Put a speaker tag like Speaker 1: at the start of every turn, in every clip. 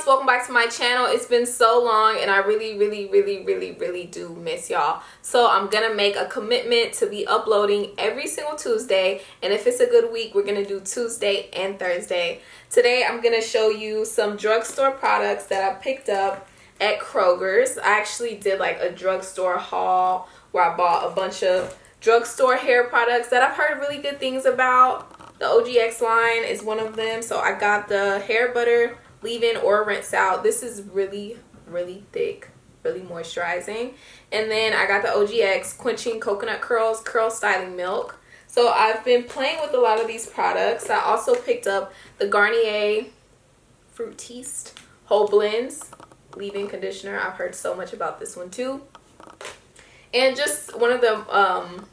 Speaker 1: welcome back to my channel. It's been so long and I really do miss y'all. So I'm gonna make a commitment to be uploading every single Tuesday, and if it's a good week, we're gonna do Tuesday and Thursday. Today I'm gonna show you some drugstore products that I picked up at Kroger's. I actually did like a drugstore haul where I bought a bunch of drugstore hair products that I've heard really good things about. The OGX line is one of them. So I got the hair butter leave-in or rinse out. This is really thick, really moisturizing. And then I got the OGX quenching coconut curls curl styling milk. So I've been playing with a lot of these products. I also picked up the Garnier Fructis whole blends leave-in conditioner. I've heard so much about this one too. And just one of the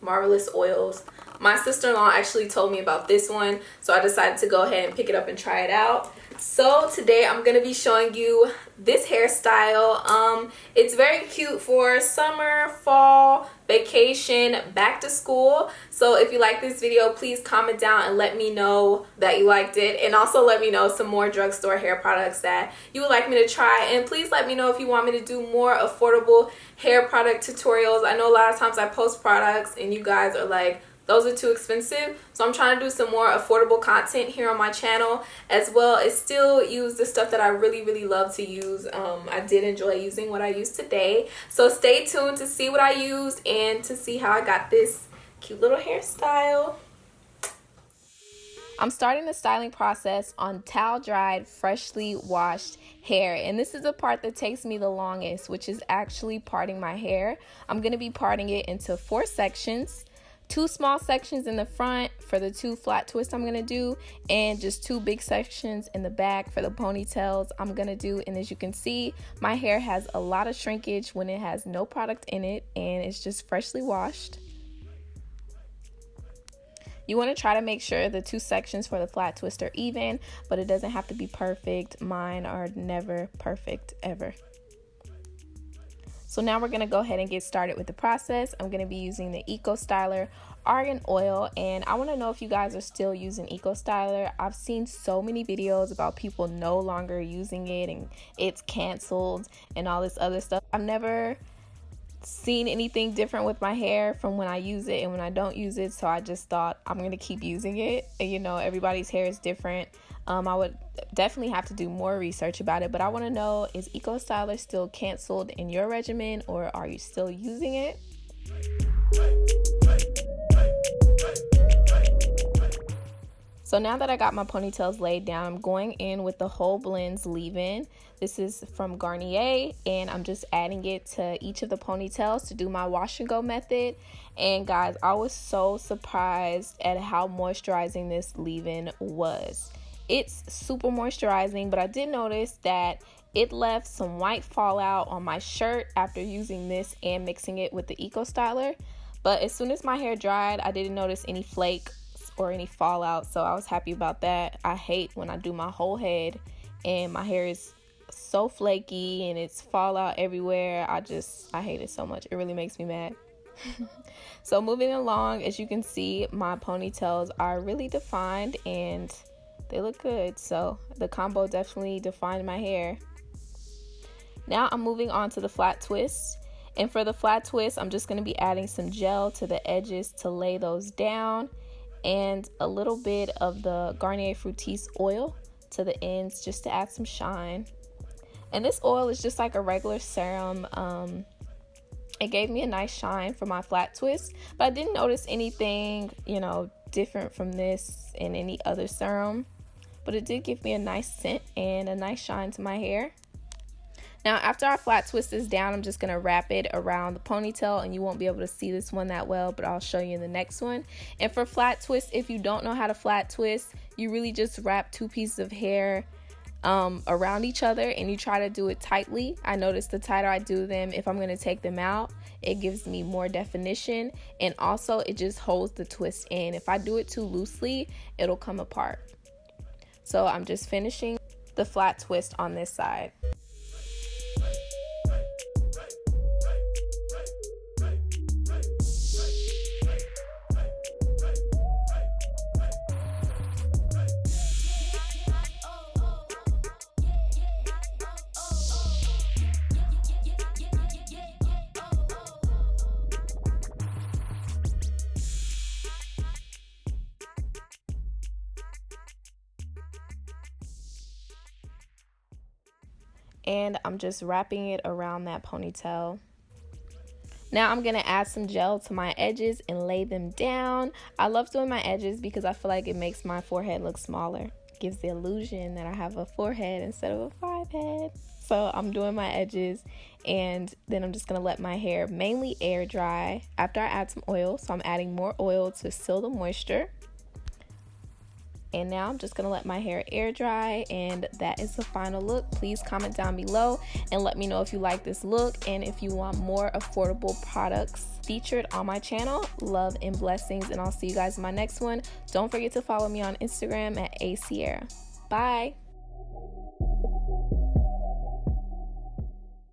Speaker 1: marvelous oils. My sister-in-law actually told me about this one, so I decided to go ahead and pick it up and try it out. So today I'm going to be showing you this hairstyle. It's very cute for summer, fall, vacation, back to school. So if you like this video, please comment down and let me know that you liked it. And also let me know some more drugstore hair products that you would like me to try. And please let me know if you want me to do more affordable hair product tutorials. I know a lot of times I post products and you guys are like, those are too expensive. So I'm trying to do some more affordable content here on my channel, as well as still use the stuff that I really love to use. I did enjoy using what I used today. So stay tuned to see what I used and to see how I got this cute little hairstyle. I'm starting the styling process on towel dried, freshly washed hair. And this is the part that takes me the longest, which is actually parting my hair. I'm going to be parting it into 4 sections. 2 small sections in the front for the 2 flat twists I'm going to do, and just 2 big sections in the back for the ponytails I'm going to do. And as you can see, my hair has a lot of shrinkage when it has no product in it and it's just freshly washed. You want to try to make sure the 2 sections for the flat twist are even, but it doesn't have to be perfect. Mine are never perfect, ever. So now we're going to go ahead and get started with the process. I'm going to be using the Styler Argan Oil, and I want to know if you guys are still using Styler. I've seen so many videos about people no longer using it and it's canceled and all this other stuff. I've never seen anything different with my hair from when I use it and when I don't use it, so I just thought I'm going to keep using it. And, you know, everybody's hair is different. I would definitely have to do more research about it, but I want to know, is Styler still canceled in your regimen, or are you still using it? So now that I got my ponytails laid down, I'm going in with the whole blends leave-in. This is from Garnier, and I'm just adding it to each of the ponytails to do my wash and go method. And guys, I was so surprised at how moisturizing this leave-in was. It's super moisturizing, but I did notice that it left some white fallout on my shirt after using this and mixing it with the Styler. But as soon as my hair dried, I didn't notice any flakes or any fallout, so I was happy about that. I hate when I do my whole head and my hair is so flaky and it's fallout everywhere. I hate it so much. It really makes me mad. So moving along, as you can see, my ponytails are really defined and they look good. So the combo definitely defined my hair. Now I'm moving on to the flat twists. And for the flat twist, I'm just going to be adding some gel to the edges to lay those down, and a little bit of the Garnier Fructis oil to the ends just to add some shine. And this oil is just like a regular serum. It gave me a nice shine for my flat twist, but I didn't notice anything, you know, different from this in any other serum. But it did give me a nice scent and a nice shine to my hair. Now, after our flat twist is down, I'm just going to wrap it around the ponytail, and you won't be able to see this one that well, but I'll show you in the next one. And for flat twist, if you don't know how to flat twist, you really just wrap 2 pieces of hair around each other and you try to do it tightly. I notice the tighter I do them, if I'm going to take them out, it gives me more definition, and also it just holds the twist in. If I do it too loosely, it'll come apart. So I'm just finishing the flat twist on this side. and I'm just wrapping it around that ponytail. Now I'm going to add some gel to my edges and lay them down. I love doing my edges because I feel like it makes my forehead look smaller. It gives the illusion that I have a forehead instead of a 5-head. So I'm doing my edges, and then I'm just going to let my hair mainly air dry after I add some oil. So I'm adding more oil to seal the moisture. And now I'm just going to let my hair air dry, and that is the final look. Please comment down below and let me know if you like this look and if you want more affordable products featured on my channel. Love and blessings, and I'll see you guys in my next one. Don't forget to follow me on Instagram at @asierra. Bye.